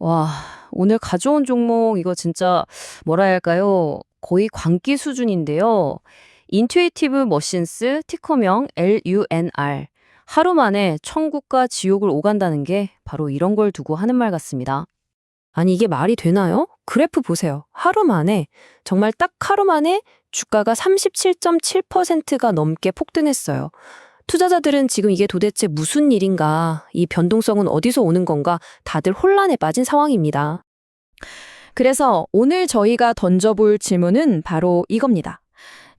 와, 오늘 가져온 종목 이거 진짜 뭐라 해야 할까요? 거의 광기 수준인데요. 인투이티브 머신스 티커명 LUNR. 하루 만에 천국과 지옥을 오간다는 게 바로 이런 걸 두고 하는 말 같습니다. 아니 이게 말이 되나요? 그래프 보세요. 하루 만에 정말 딱 하루 만에 주가가 37.7%가 넘게 폭등했어요. 투자자들은 지금 이게 도대체 무슨 일인가, 이 변동성은 어디서 오는 건가 다들 혼란에 빠진 상황입니다. 그래서 오늘 저희가 던져볼 질문은 바로 이겁니다.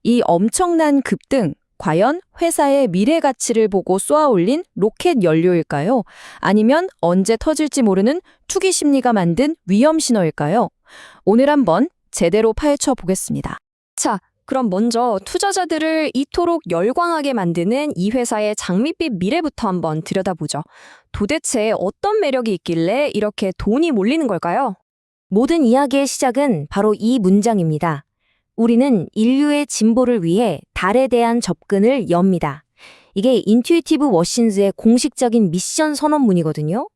이 엄청난 급등, 과연 회사의 미래 가치를 보고 쏘아올린 로켓 연료일까요? 아니면 언제 터질지 모르는 투기 심리가 만든 위험 신호일까요? 오늘 한번 제대로 파헤쳐 보겠습니다. 자, 그럼 먼저 투자자들을 이토록 열광하게 만드는 이 회사의 장밋빛 미래부터 한번 들여다보죠. 도대체 어떤 매력이 있길래 이렇게 돈이 몰리는 걸까요? 모든 이야기의 시작은 바로 이 문장입니다. 우리는 인류의 진보를 위해 달에 대한 접근을 엽니다. 이게 인투이티브 머신즈의 공식적인 미션 선언문이거든요.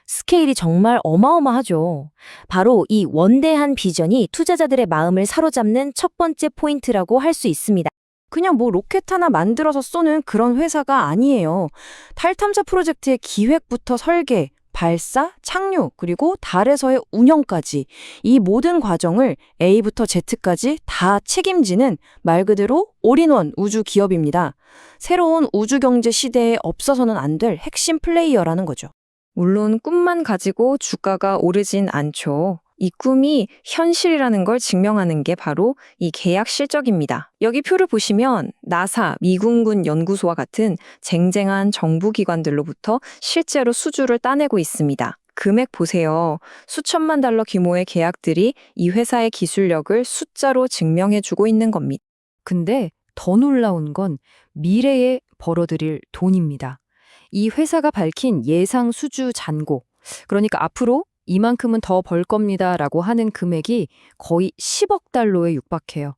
스케일이 정말 어마어마하죠. 바로 이 원대한 비전이 투자자들의 마음을 사로잡는 첫 번째 포인트라고 할 수 있습니다. 그냥 뭐 로켓 하나 만들어서 쏘는 그런 회사가 아니에요. 달 탐사 프로젝트의 기획부터 설계, 발사, 착륙, 그리고 달에서의 운영까지 이 모든 과정을 A부터 Z까지 다 책임지는 말 그대로 올인원 우주 기업입니다. 새로운 우주 경제 시대에 없어서는 안 될 핵심 플레이어라는 거죠. 물론 꿈만 가지고 주가가 오르진 않죠. 이 꿈이 현실이라는 걸 증명하는 게 바로 이 계약 실적입니다. 여기 표를 보시면 나사, 미군군 연구소와 같은 쟁쟁한 정부 기관들로부터 실제로 수주를 따내고 있습니다. 금액 보세요. 수천만 달러 규모의 계약들이 이 회사의 기술력을 숫자로 증명해주고 있는 겁니다. 근데 더 놀라운 건 미래에 벌어들일 돈입니다. 이 회사가 밝힌 예상 수주 잔고, 그러니까 앞으로 이만큼은 더 벌 겁니다라고 하는 금액이 거의 10억 달러에 육박해요.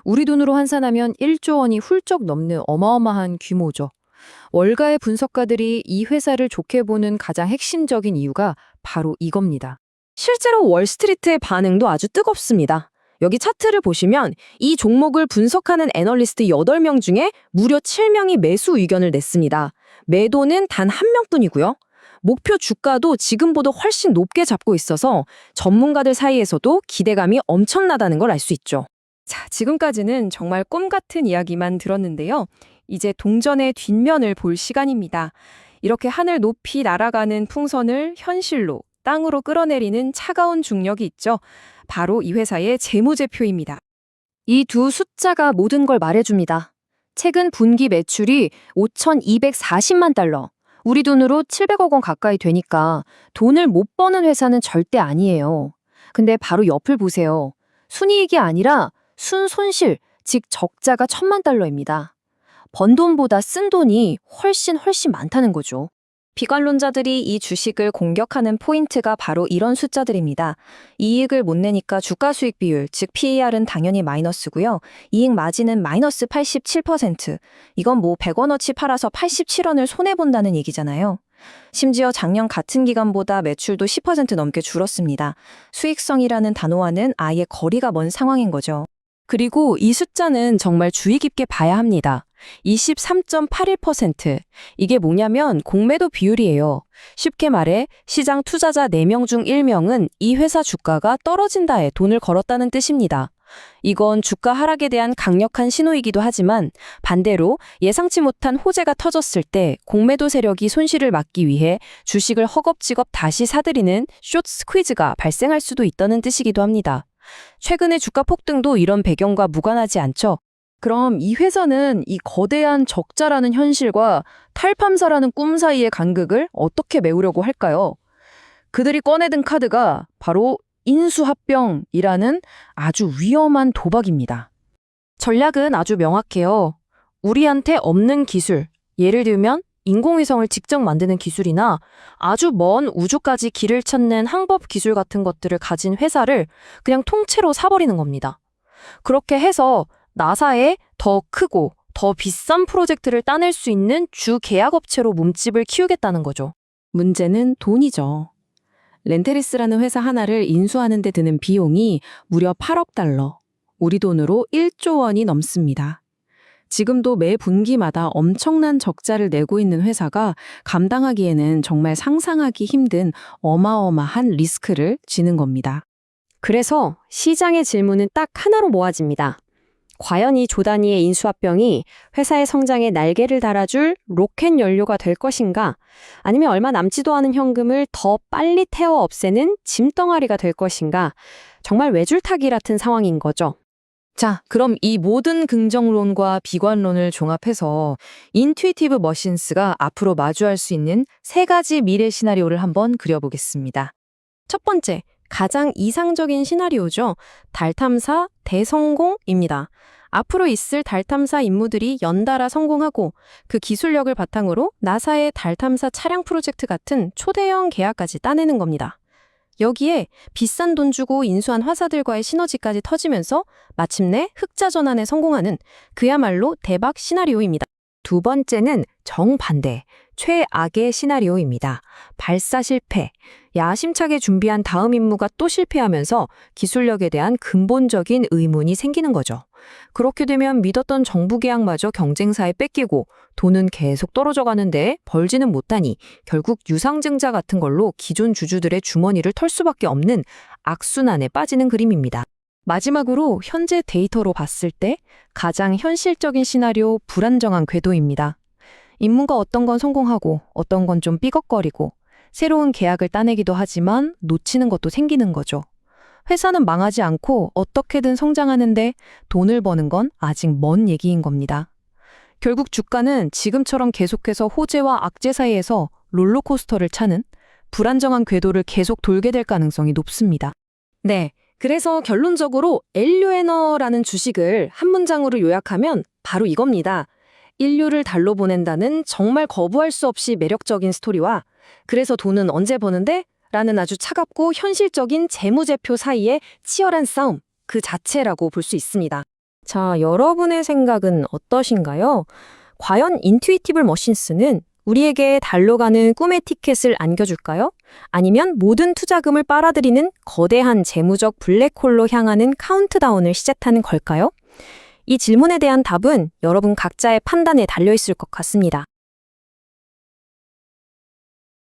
우리 돈으로 환산하면 1조 원이 훌쩍 넘는 어마어마한 규모죠. 월가의 분석가들이 이 회사를 좋게 보는 가장 핵심적인 이유가 바로 이겁니다. 실제로 월스트리트의 반응도 아주 뜨겁습니다. 여기 차트를 보시면 이 종목을 분석하는 애널리스트 8명 중에 무려 7명이 매수 의견을 냈습니다. 매도는 단 1명뿐이고요. 목표 주가도 지금보다 훨씬 높게 잡고 있어서 전문가들 사이에서도 기대감이 엄청나다는 걸 알 수 있죠. 자, 지금까지는 정말 꿈 같은 이야기만 들었는데요. 이제 동전의 뒷면을 볼 시간입니다. 이렇게 하늘 높이 날아가는 풍선을 현실로, 땅으로 끌어내리는 차가운 중력이 있죠. 바로 이 회사의 재무제표입니다. 이 두 숫자가 모든 걸 말해줍니다. 최근 분기 매출이 5,240만 달러. 우리 돈으로 700억 원 가까이 되니까 돈을 못 버는 회사는 절대 아니에요. 근데 바로 옆을 보세요. 순이익이 아니라 순손실, 즉 적자가 1,000만 달러입니다. 번 돈보다 쓴 돈이 훨씬 많다는 거죠. 비관론자들이 이 주식을 공격하는 포인트가 바로 이런 숫자들입니다. 이익을 못 내니까 주가 수익 비율, 즉 PER은 당연히 마이너스고요. 이익 마진은 마이너스 87%. 이건 뭐 100원어치 팔아서 87원을 손해본다는 얘기잖아요. 심지어 작년 같은 기간보다 매출도 10% 넘게 줄었습니다. 수익성이라는 단어와는 아예 거리가 먼 상황인 거죠. 그리고 이 숫자는 정말 주의 깊게 봐야 합니다. 23.81%. 이게 뭐냐면 공매도 비율이에요. 쉽게 말해 시장 투자자 4명 중 1명은 이 회사 주가가 떨어진다에 돈을 걸었다는 뜻입니다. 이건 주가 하락에 대한 강력한 신호이기도 하지만 반대로 예상치 못한 호재가 터졌을 때 공매도 세력이 손실을 막기 위해 주식을 허겁지겁 다시 사들이는 숏 스퀴즈가 발생할 수도 있다는 뜻이기도 합니다. 최근의 주가 폭등도 이런 배경과 무관하지 않죠. 그럼 이 회사는 이 거대한 적자라는 현실과 탈팜사라는 꿈 사이의 간극을 어떻게 메우려고 할까요? 그들이 꺼내든 카드가 바로 인수합병이라는 아주 위험한 도박입니다. 전략은 아주 명확해요. 우리한테 없는 기술, 예를 들면 인공위성을 직접 만드는 기술이나 아주 먼 우주까지 길을 찾는 항법 기술 같은 것들을 가진 회사를 그냥 통째로 사버리는 겁니다. 그렇게 해서 나사에 더 크고 더 비싼 프로젝트를 따낼 수 있는 주 계약업체로 몸집을 키우겠다는 거죠. 문제는 돈이죠. 렌테리스라는 회사 하나를 인수하는 데 드는 비용이 무려 8억 달러, 우리 돈으로 1조 원이 넘습니다. 지금도 매 분기마다 엄청난 적자를 내고 있는 회사가 감당하기에는 정말 상상하기 힘든 어마어마한 리스크를 지는 겁니다. 그래서 시장의 질문은 딱 하나로 모아집니다. 과연 이 조 단위의 인수합병이 회사의 성장에 날개를 달아줄 로켓 연료가 될 것인가? 아니면 얼마 남지도 않은 현금을 더 빨리 태워 없애는 짐덩어리가 될 것인가? 정말 외줄타기 같은 상황인 거죠. 자, 그럼 이 모든 긍정론과 비관론을 종합해서 인투이티브 머신스가 앞으로 마주할 수 있는 3가지 미래 시나리오를 한번 그려보겠습니다. 첫 번째, 가장 이상적인 시나리오죠. 달 탐사 대성공입니다. 앞으로 있을 달 탐사 임무들이 연달아 성공하고 그 기술력을 바탕으로 나사의 달 탐사 차량 프로젝트 같은 초대형 계약까지 따내는 겁니다. 여기에 비싼 돈 주고 인수한 화사들과의 시너지까지 터지면서 마침내 흑자 전환에 성공하는 그야말로 대박 시나리오입니다. 두 번째는 정반대, 최악의 시나리오입니다. 발사 실패. 야심차게 준비한 다음 임무가 또 실패하면서 기술력에 대한 근본적인 의문이 생기는 거죠. 그렇게 되면 믿었던 정부 계약마저 경쟁사에 뺏기고 돈은 계속 떨어져 가는데 벌지는 못하니 결국 유상증자 같은 걸로 기존 주주들의 주머니를 털 수밖에 없는 악순환에 빠지는 그림입니다. 마지막으로 현재 데이터로 봤을 때 가장 현실적인 시나리오 불안정한 궤도입니다. 임무가 어떤 건 성공하고 어떤 건 좀 삐걱거리고 새로운 계약을 따내기도 하지만 놓치는 것도 생기는 거죠. 회사는 망하지 않고 어떻게든 성장하는데 돈을 버는 건 아직 먼 얘기인 겁니다. 결국 주가는 지금처럼 계속해서 호재와 악재 사이에서 롤러코스터를 차는 불안정한 궤도를 계속 돌게 될 가능성이 높습니다. 네, 그래서 결론적으로 엘류에너라는 주식을 한 문장으로 요약하면 바로 이겁니다. 인류를 달로 보낸다는 정말 거부할 수 없이 매력적인 스토리와 그래서 돈은 언제 버는데? 라는 아주 차갑고 현실적인 재무제표 사이의 치열한 싸움, 그 자체라고 볼 수 있습니다. 자, 여러분의 생각은 어떠신가요? 과연 인투이티브 머신스는 우리에게 달로 가는 꿈의 티켓을 안겨줄까요? 아니면 모든 투자금을 빨아들이는 거대한 재무적 블랙홀로 향하는 카운트다운을 시작하는 걸까요? 이 질문에 대한 답은 여러분 각자의 판단에 달려있을 것 같습니다.